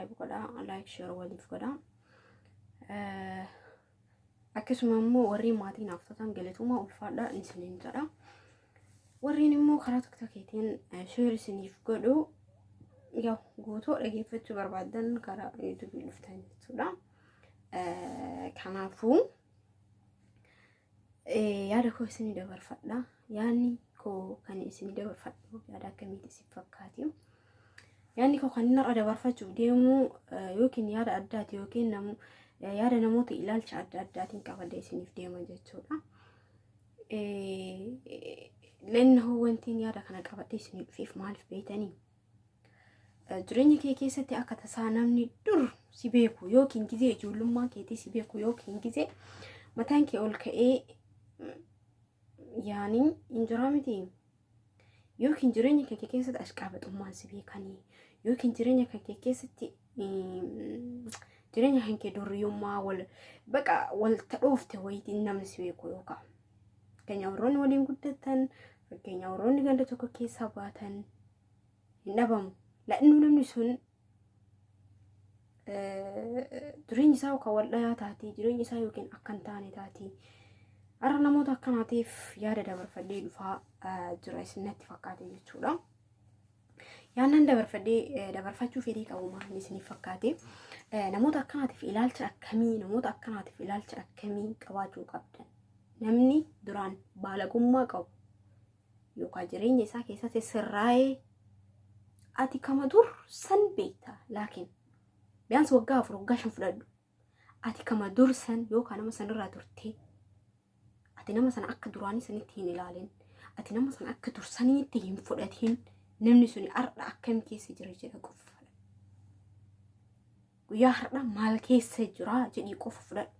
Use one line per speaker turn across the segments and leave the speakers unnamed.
subscribe godhaa, like share waliif godhaa. Akkasuma immoo warri maatii naaf ta'an galatuma ulfaadha isiniin jedha. Warreen immoo karaa tiktokiitiin share isiniif godhu yaa guutuu dhageeffachuu barbaadan karaa YouTube dhuftan jechuudha. Kanaafuu yaada koo isinii dabarfadha. Yaanni koo kan isinii dabarfadhu yaada akkamitti isin fakkaati? Yaanni koo kan inni irra dabarfachuuf deemu yookiin yaada addaati yookiin yaada namoota ilaalcha adda addaatiin qabadee isiniif deema jechuudha. Lennahu wantiin yaada kana qabadee isinii dhufeef maaliif beeytanii? Jireenya kee keessatti akka tasaa namni dur si beeku yookiin gizee ijoollummaa keetii si beeku yookiin gizee mataan kee ol ka'ee yaani injiraa miti yookiin jireenya kee keessatti ashqaabaxummaan si beekanii yookiin jireenya kee keessatti jireenya kee durriyyummaa wal ta'oofte wayitiin namni si beeku yookaan fakkeenya warroonni waliin guddatan fakkeenya warroonni ganda tokko keessa baatan hin dhabamu. Laannu namni sun jireenya isaa yookaan waldhayaa taati jireenya isaa yookiin akka hin taane taati. Har'a namoota akkanaatiif yaada dabarfadhee dhufaa jira isinitti fakkaate jechuudha. Yaannan dabarfachuu fedhii qabu maal isiniif fakkaate? Namoota akkanaatiif ilaalcha akkamii qabaachuu qabdan? Namni duraan baalagummaa qabu yookaan jireenya isaa keessatti sirraa'ee ati kama dur san beekta laakiin biyaans waggaa 4 waggaa 5 fudhadhu ati kama dur san yookaan nama sanirraa turte ati nama sana akka duraanii sanitti hin ilaalin ati nama sana akka dur saniitti hin fudhatin namni suni har'a akkam keessa jira jedha qofa guyyaa har'a maal keessa jira jedhii qofa fudhadhu.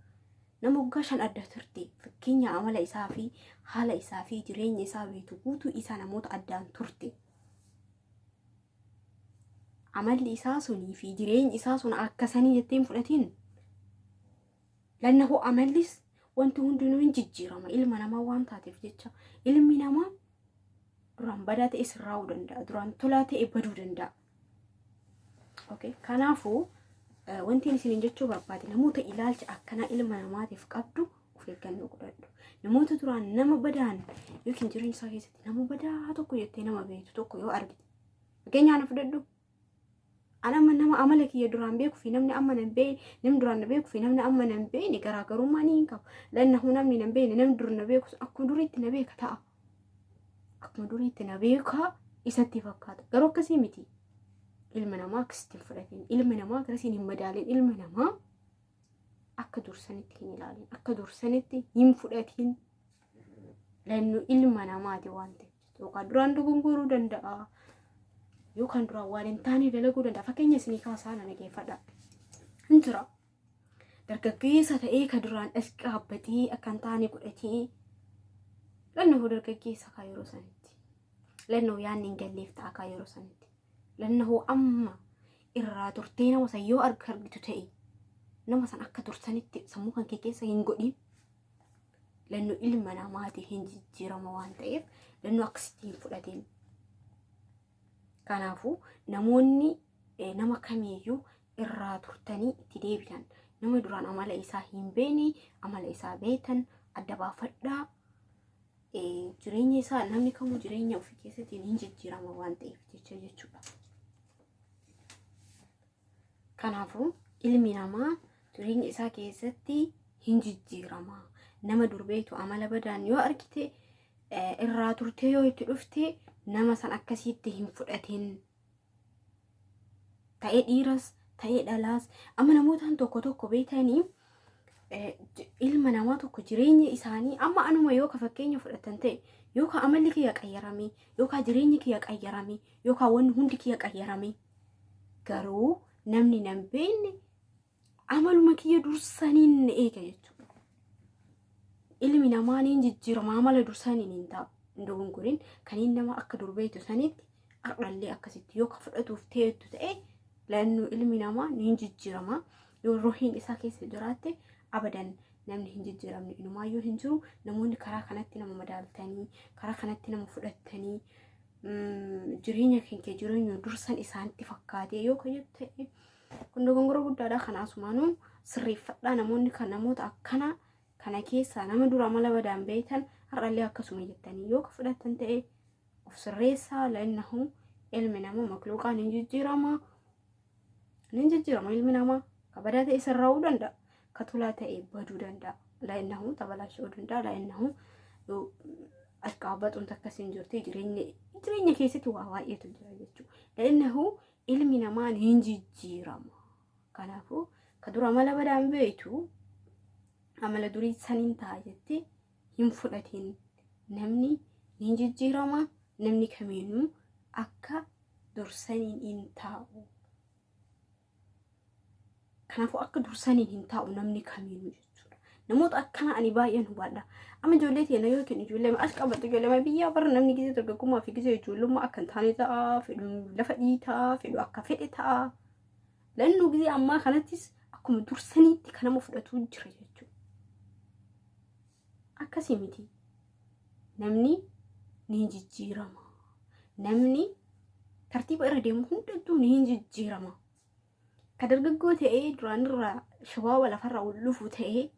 Nama waggaa 5 adda turte fakkeenya amala isaa fi haala isaa fi jireenya isaa beektu guutuu isaa namoota addaan turte. Amalli isaa sunii fi jireenyi isaa sun akka sanii jetteen fudhatiin lannahu amallis wanti hundinuu hin jijjiirama ilma namaa waan taateef jecha ilmi namaa duraan badaa ta'e sirraa'uu danda'a duraan tolaa ta'e baduu danda'a. Okay, kanaafuu wanti isin jechuu barbaade namoota ilaalcha akkanaa ilma namaatiif qabdu of eeggannoo godhadhu. Namoota duraan nama badaan yookiin jireenya isaa keessatti nama badaa tokko jettee nama beektu tokko yoo argite fakkeenyaan fudhadhu. Anama nama amala kiyya duraan beeku fi namni amma nan beekne namni duraan na beeku fi namni amma nan beekne garaagarummaa ni qabu. Lannahu namni nan beekne namni dur na beeku akkuma duriitti na beeka ta'a. Akkuma duriitti na beeka isatti fakkaata. Garuu akkasii miti. Ilma namaa akkasitti hin fudhatin. Ilma namaa akkasiin hin madaalin. Ilma namaa akka dursanitti hin ilaalin. Akka dursanitti hin fudhatin. Lannu ilma namaati waan ta'eef. Yookaan duraan dogongoruu danda'a. Yookaan duraan waan hin taane dalaguu danda'a. Fakkeenya isinii kaasaa na dhageeffadha. Hin jira. Dargaggeessa ta'ee ka duraan dhaabbatee akka hin taane godhatee lannahu dargaggeessa kaa yeroo sanitti. Lannahu yaanni hin galleef ta'a kaa yeroo sanitti. Lannahu amma irraa turtee nama san yoo argitu ta'e nama san akka tursanitti sammuu kan kee keessa hin godhin. Lannu ilma namaati hin jijjiirama waan ta'eef lannu akkasitti hin fudhatin. Kanaafuu namoonni nama kamiiyyuu irraa turtanii itti deebitan nama duraan amala isaa hin beekne amala isaa beektan adda baafadhaa. Jireenya isaa namni kamuu jireenya ofii keessatti hin jijjiirama waan ta'eef jechuudha. Kanaafuu ilmi namaa jireenya isaa keessatti hin jijjiirama. Nama durbeetu amala badaan yoo argite irraa turtee yoo itti dhufte nama san akkasitti hin fudhatin. Ta'ee dhiiras ta'ee dhalaas amma namootaan tokko beekanii ilma namaa tokko jireenya isaanii amma anuma yoo ka fakkeenya fudhatan ta'e yookaan amalli kiyya qayyarame yookaan jireenyi kiyya qayyarame yookaan wanni hundi kiyya qayyarame garuu namni nan beekne amaluma kiyya dursaniin eega jechuudha. Ilmi namaa niin jijjiirama amala dursaniin hin taa'u. Ndogongoriin kan nama akka durbeetu sanitti ardhallee akkasitti yoo ka fudhatuuf ta'etu ta'e lannu ilmi namaa niin jijjiirama. Yoo rohiin isaa keessa jiraatte abadan namni hin jijjiiramne inumaayyuu hin jiru. Namoonni karaa kanatti nama madaaltanii karaa kanatti nama fudhatanii jireenya keenya jireenya dursan isaanitti fakkaatee yoo ka jettu ta'e kun dogongora guddaadha. Kanaasumaanuu sirreeffadhaa namoonni kan namoota akkana kana keessa nama dura amala badaan beektan har'allee akkasuma jettanii yoo ka fudhatan ta'e of sirreessaa. La'innahu ilmi namaa makluuqaan hin jijjiirama ilmi namaa ka badaa ta'e sirraa'uu danda'a, ka tolaa ta'e baduu danda'a. La'innahu tabalaashuu danda'a. La'innahu alqaabaxuun akkasiin jirti jireenya keessatti waa baay'eetu jira jechuudha. La'innahu ilmi namaa hin jijjiirama. Kanaafuu ka dura amala badaan beektu amala durii saniin ta'a jettee hin fudhatiin. Namni hin jijjiirama. Namni kamiinuu akka dursaniin hin taa'u. Kanaafuu akka dursaniin hin taa'u namni kamiinuu jechuudha. Namoota akkana ani baay'een hubadha. Amma ijoollee teena yookiin ijoollee as qabatu ijoollee biyyaa bara namni gisee dargaggummaa fi gisee ijoollummaa akka hin taane ta'a. Fedhu lafa dhiitaa, fedhu akka fedhe ta'a. La'innu gisee ammaa kanattis akkuma dursaniitti kan nama fudhatu jira jechuudha. Akkasii miti. Namni ni jijjiirama. Namni tartiiba irra deemu hundattuu ni jijjiirama. Ka dargaggoo ta'ee duraan irraa shabaaba lafarraa ol dhufu ta'ee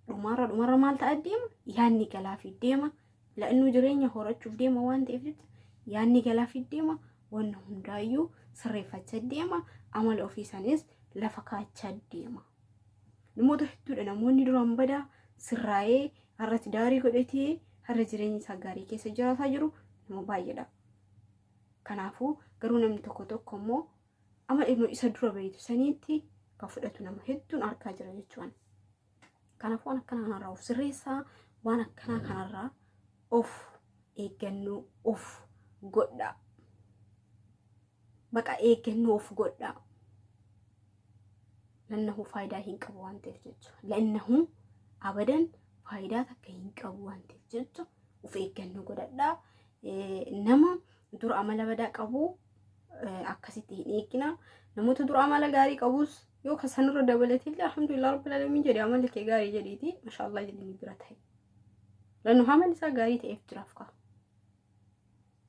dhumarra maal ta'a deema? Yaanni galaa fi deema. La'innu jireenya horachuuf deema waan ta'eef jecha yaanni galaa fi deema. Wanna hundaayyuu sirreeffachaa deema. Amala ofiisanis lafa kaachaa deema. Namoota hedduudha namoonni duraan badaa sirraa'ee har'atti daarii godhatee har'a jireenya isaa gaarii keessa jiraataa jiru nama baay'eedha. Kanaafuu garuu namni tokko immoo ama ilmoo isa dura beektu saniitti kan fudhatu nama hedduun argaa jira jechuudha. Kanaafuu waan akkanaa kanarraa of sirreessaa. Waan akkanaa kanarraa of eeggannoo of godhaa. Baqa eeggannoo of godhaa. La'innahu faayidaa hin qabu waan ta'eef jechuudha. La'innahu abadan faayidaa takka hin qabu waan ta'eef jechuudha. Of eeggannoo godhadhaa. Nama dura amala badaa qabu akkasitti hin eeggina. Namoota dura amala gaarii qabus yoo kasanirra dabalatee alhamdulillah rabbil alamin jedhe amalli kee gaarii jedhiiti mashaallah jedhanii bira ta'e. La'innahu amalli isaa gaarii ta'eef jiraaf qaba.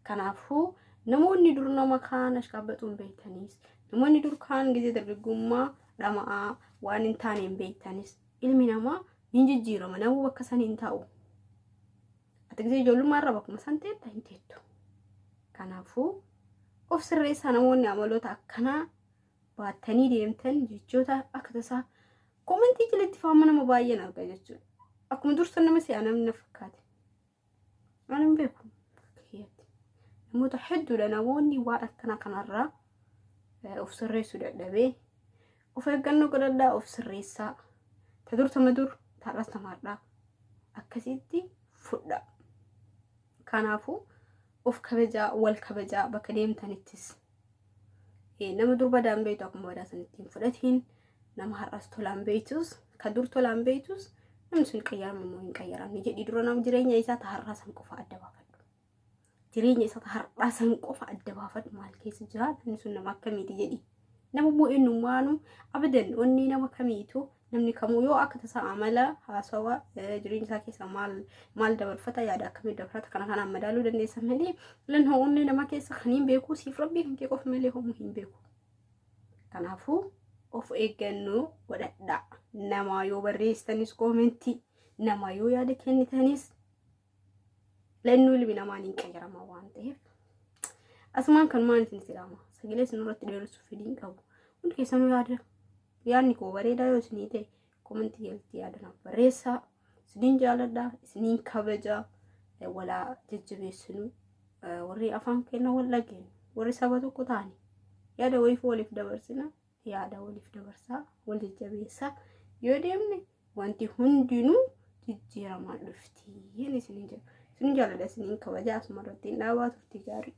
Kanaafuu namoonni dur nama kaan ashqaabaxuun beektanis namoonni dur kaan gisee dargaggummaa dhama'aa waan hin taane hin beektanis ilmi namaa hin jijjiirama. Namuu bakka san hin taa'u. Ati gisee ijoollummaa irra bakkuma san teetta hin teettu. Kanaafuu of sirreessaa. Namoonni amaloota akkanaa baattanii deemtan jechoota akka tasaa komentii jalatti faama nama baay'een argaa jechuudha. Akkuma dursan nama si'a namni na fakkaate. Waan hin beeku. Namoota hedduudha namoonni waan akkanaa kanarraa of sirreessuu dadhabee of eeggannoo godhadhaa. Of sirreessaa. Ta dur tama dur taadhas tamaadhaa. Akkasitti fudha. Kanaafuu of kabajaa wal kabajaa bakka deemtanittis. Nama dur badaan beektu akkuma badaa sanitti hin fudhatiin. Nama har'as tolaan beektus ka dur tolaan beektus namni sun qayyarama moo hin qayyaramne jedhii dura nama jireenya isaa ta har'aa san qofa adda baafadhu. Jireenya isaa ta har'aa san qofa adda baafadhu. Maal keessa jira namni sun nama akkamiiti jedhi. Nama moo eenyummaanuu abadan onni nama kamiitu namni kamuu yoo akka tasaa amala haasawa jireenya isaa keessa maal dabarfata yaada akkamii dabarfata kana kanaan madaaluu dandeessa malee la'innahu onni nama keessa kan hin beeku siif rabbii kan kee qofa malee homu hin beeku. Kanaafuu of eeggannoo godhadhaa. Namaa yoo barreessitanis koomentii namaa yoo yaada kennitanis la'innu ilmi namaan hin qayyarama waan ta'eef asumaan kan maan isin silaama sagalee isin irratti dheeressuuf fedhiin qabu hundi keessanuu yaada yaadni koo bareedaa yoo isinii ta'e koomentii jalatti yaadanaaf barreessaa. Isiniin jaaladhaa isiniin kabajaa walaa jajjabeessinu warri afaan kenna wal dhageenya warri saba tokko taane yaada waliif dabarsina yaada waliif dabarsaa wal jajjabeessaa yoo deemne wanti hundinuu jijjiiramaa dhufti. Isiniin jaaladha isiniin kabajaa asumarratti hin dhaabaa turtii gaarii.